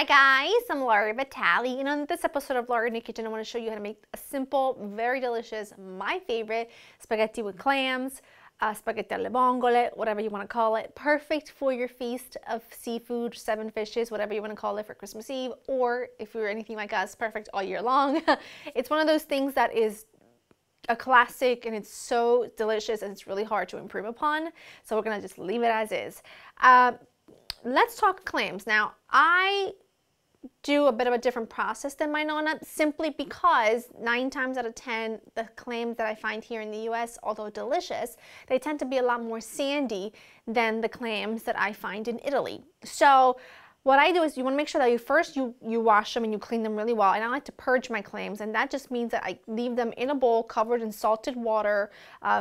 Hi guys, I'm Laura Vitale, and on this episode of Laura in the Kitchen, I want to show you how to make a simple, very delicious, my favorite, spaghetti with clams, spaghetti alle vongole, whatever you want to call it. Perfect for your feast of seafood, 7 fishes, whatever you want to call it for Christmas Eve, or if you're anything like us, perfect all year long. It's one of those things that is a classic and it's so delicious and it's really hard to improve upon. So we're going to just leave it as is. Let's talk clams. Now, I do a bit of a different process than my nonna simply because 9 times out of 10, the clams that I find here in the US, although delicious, they tend to be a lot more sandy than the clams that I find in Italy. So what I do is you want to make sure that you wash them and you clean them really well. And I like to purge my clams, and that just means that I leave them in a bowl covered in salted water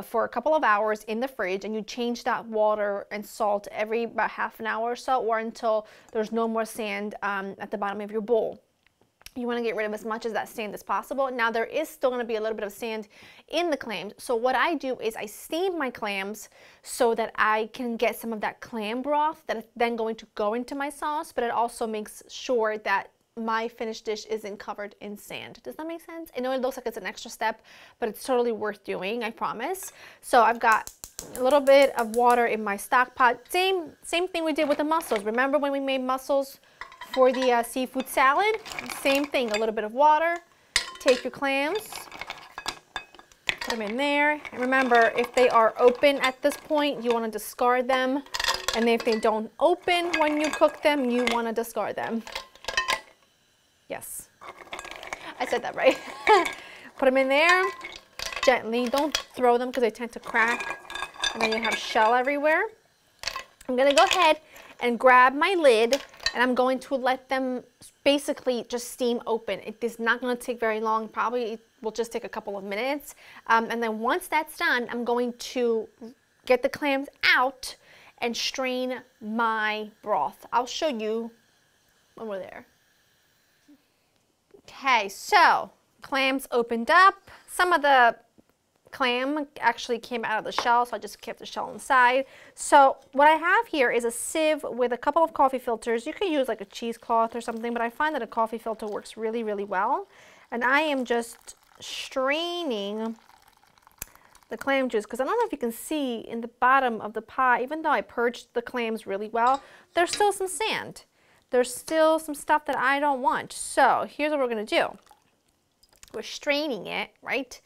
for a couple of hours in the fridge, and you change that water and salt every about half an hour or so, or until there's no more sand at the bottom of your bowl. You want to get rid of as much of that sand as possible. Now there is still going to be a little bit of sand in the clams, so what I do is I steam my clams so that I can get some of that clam broth that is then going to go into my sauce, but it also makes sure that my finished dish isn't covered in sand. Does that make sense? I know it looks like it's an extra step, but it's totally worth doing, I promise. So I've got a little bit of water in my stock pot. Same thing we did with the mussels. Remember when we made mussels for the seafood salad? Same thing, a little bit of water. Take your clams, put them in there. And remember, if they are open at this point, you want to discard them. And if they don't open when you cook them, you want to discard them. Yes, I said that right. Put them in there gently. Don't throw them because they tend to crack. And then you have shell everywhere. I'm going to go ahead and grab my lid, and I'm going to let them basically just steam open. It is not going to take very long. Probably it will just take a couple of minutes. And then once that's done, I'm going to get the clams out and strain my broth. I'll show you when we're there. Okay, so clams opened up. Some of the clam actually came out of the shell, so I just kept the shell inside. So what I have here is a sieve with a couple of coffee filters. You could use like a cheesecloth or something, but I find that a coffee filter works really, really well. And I am just straining the clam juice, because I don't know if you can see in the bottom of the pot, even though I purged the clams really well, there's still some sand. There's still some stuff that I don't want. So here's what we're going to do. We're straining it, right?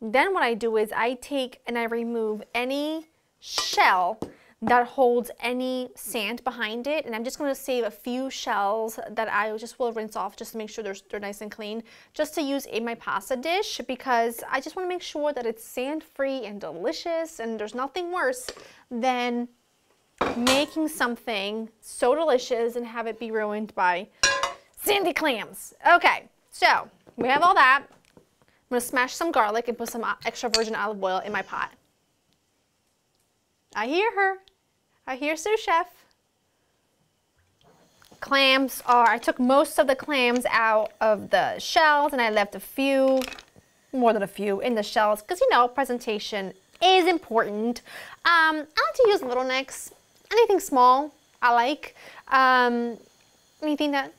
Then what I do is I take and I remove any shell that holds any sand behind it, and I'm just going to save a few shells that I just will rinse off just to make sure they're nice and clean, just to use in my pasta dish, because I just want to make sure that it's sand-free and delicious, and there's nothing worse than making something so delicious and have it be ruined by sandy clams. Okay, so we have all that. I'm going to smash some garlic and put some extra virgin olive oil in my pot. I hear her. I hear sous chef. Clams are, I took most of the clams out of the shells, and I left a few, more than a few, in the shells, because you know, presentation is important. I like to use little necks. Anything small I like. Anything that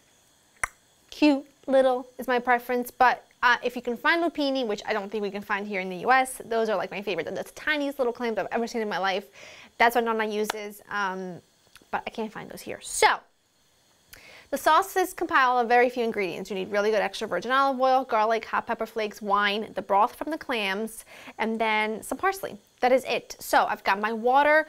cute, little is my preference, but if you can find lupini, which I don't think we can find here in the US, those are like my favorite. They're the tiniest little clams I've ever seen in my life. That's what Nonna uses, but I can't find those here. So, the sauces compile of very few ingredients. You need really good extra virgin olive oil, garlic, hot pepper flakes, wine, the broth from the clams, and then some parsley. That is it. So, I've got my water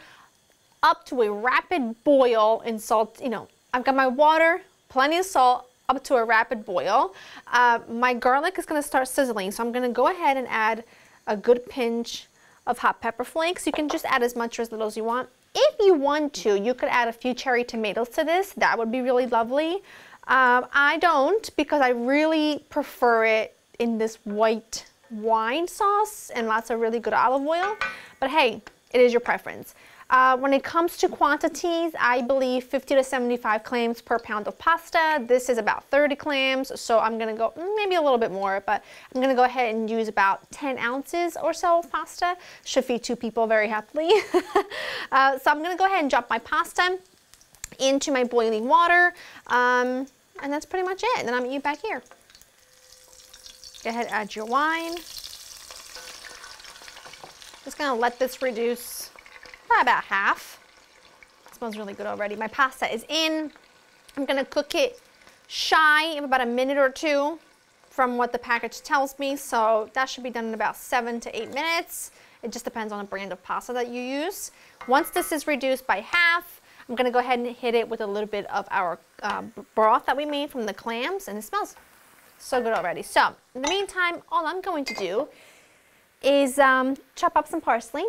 up to a rapid boil in salt. You know, I've got my water, plenty of salt, up to a rapid boil. My garlic is going to start sizzling, so I'm going to go ahead and add a good pinch of hot pepper flakes. You can just add as much or as little as you want. If you want to, you could add a few cherry tomatoes to this. That would be really lovely. I don't, because I really prefer it in this white wine sauce and lots of really good olive oil. But hey, it is your preference. When it comes to quantities, I believe 50 to 75 clams per pound of pasta. This is about 30 clams, so I'm going to go maybe a little bit more, but I'm going to go ahead and use about 10 ounces or so of pasta. Should feed 2 people very happily. So I'm going to go ahead and drop my pasta into my boiling water. And that's pretty much it. And then I'm gonna eat back here. Go ahead, add your wine. Just gonna let this reduce by about half. It smells really good already. My pasta is in. I'm gonna cook it shy of about a minute or two from what the package tells me. So that should be done in about 7 to 8 minutes. It just depends on the brand of pasta that you use. Once this is reduced by half, I'm gonna go ahead and hit it with a little bit of our broth that we made from the clams, and it smells so good already. So in the meantime, all I'm going to do is chop up some parsley,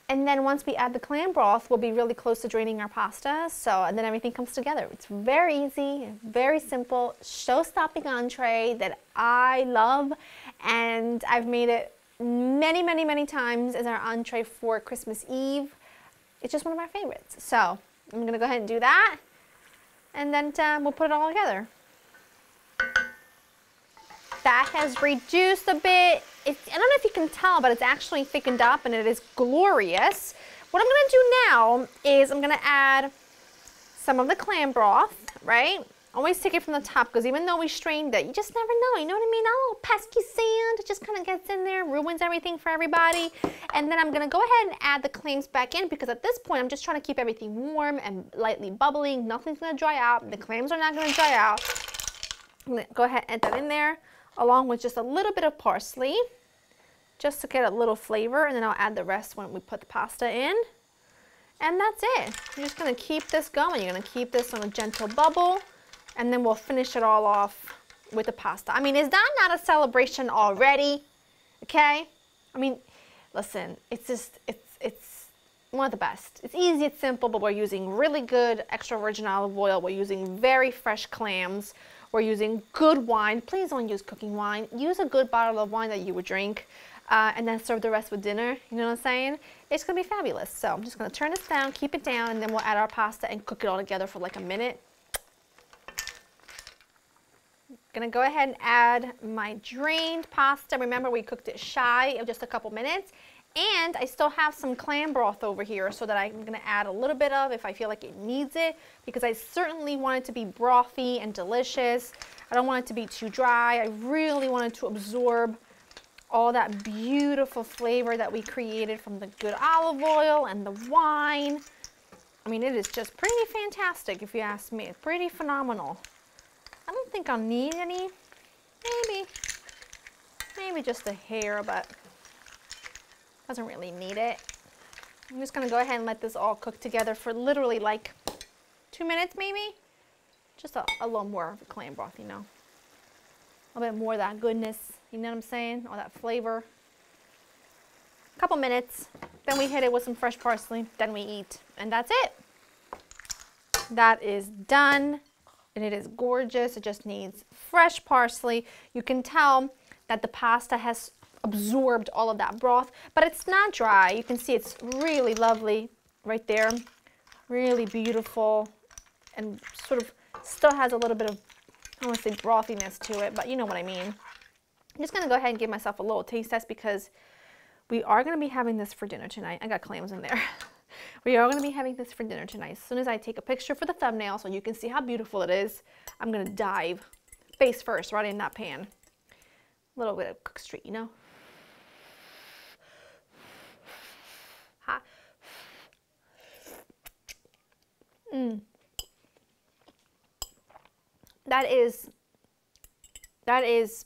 and then once we add the clam broth, we'll be really close to draining our pasta. So, and then everything comes together. It's very easy, very simple, show-stopping entree that I love, and I've made it many, many, many times as our entree for Christmas Eve. It's just one of my favorites. So I'm gonna go ahead and do that, and then we'll put it all together. That has reduced a bit. I don't know if you can tell, but it's actually thickened up and it is glorious. What I'm gonna do now is I'm gonna add some of the clam broth, right? Always take it from the top, because even though we strained it, you just never know, you know what I mean? A little pesky sand, it just kind of gets in there, ruins everything for everybody. And then I'm gonna go ahead and add the clams back in, because at this point I'm just trying to keep everything warm and lightly bubbling. Nothing's gonna dry out, the clams are not gonna dry out. I'm gonna go ahead and add that in there, along with just a little bit of parsley, just to get a little flavor, and then I'll add the rest when we put the pasta in. And that's it. You're just gonna keep this going. You're gonna keep this on a gentle bubble, and then we'll finish it all off with the pasta. I mean, is that not a celebration already? Okay? I mean, listen, it's one of the best. It's easy, it's simple, but we're using really good extra virgin olive oil. We're using very fresh clams. We're using good wine. Please don't use cooking wine. Use a good bottle of wine that you would drink, and then serve the rest with dinner. You know what I'm saying? It's gonna be fabulous. So I'm just gonna turn this down, keep it down, and then we'll add our pasta and cook it all together for like a minute. Gonna go ahead and add my drained pasta. Remember, we cooked it shy of just a couple minutes. And I still have some clam broth over here, so that I'm gonna add a little bit of if I feel like it needs it, because I certainly want it to be brothy and delicious. I don't want it to be too dry. I really wanted to absorb all that beautiful flavor that we created from the good olive oil and the wine. I mean, it is just pretty fantastic if you ask me. It's pretty phenomenal. I don't think I'll need any, maybe just a hair, but doesn't really need it. I'm just gonna go ahead and let this all cook together for literally like 2 minutes maybe. Just a little more of a clam broth, you know. A little bit more of that goodness, you know what I'm saying? All that flavor. A couple minutes, then we hit it with some fresh parsley, then we eat, and that's it. That is done, and it is gorgeous. It just needs fresh parsley. You can tell that the pasta has absorbed all of that broth, but it's not dry. You can see it's really lovely right there, really beautiful, and sort of still has a little bit of, I don't want to say brothiness to it, but you know what I mean. I'm just gonna go ahead and give myself a little taste test, because we are gonna be having this for dinner tonight. I got clams in there. We are gonna be having this for dinner tonight. As soon as I take a picture for the thumbnail so you can see how beautiful it is, I'm gonna dive face first right in that pan. A little bit of Cook Street, you know? Hot. That is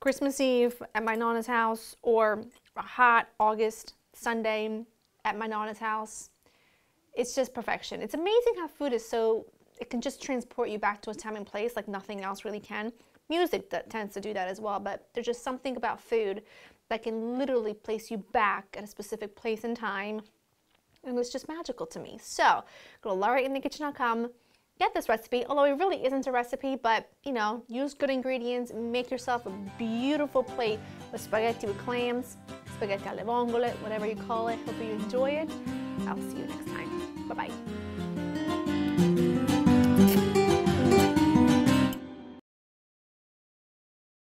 Christmas Eve at my Nana's house, or a hot August Sunday at my Nana's house. It's just perfection. It's amazing how food is so, it can just transport you back to a time and place like nothing else really can. Music that tends to do that as well, but there's just something about food that can literally place you back at a specific place and time. And it's just magical to me. So go to laurainthekitchen.com, get this recipe, although it really isn't a recipe, but you know, use good ingredients, make yourself a beautiful plate with spaghetti with clams, spaghetti alle vongole, whatever you call it. Hope you enjoy it. I'll see you next time. Bye-bye.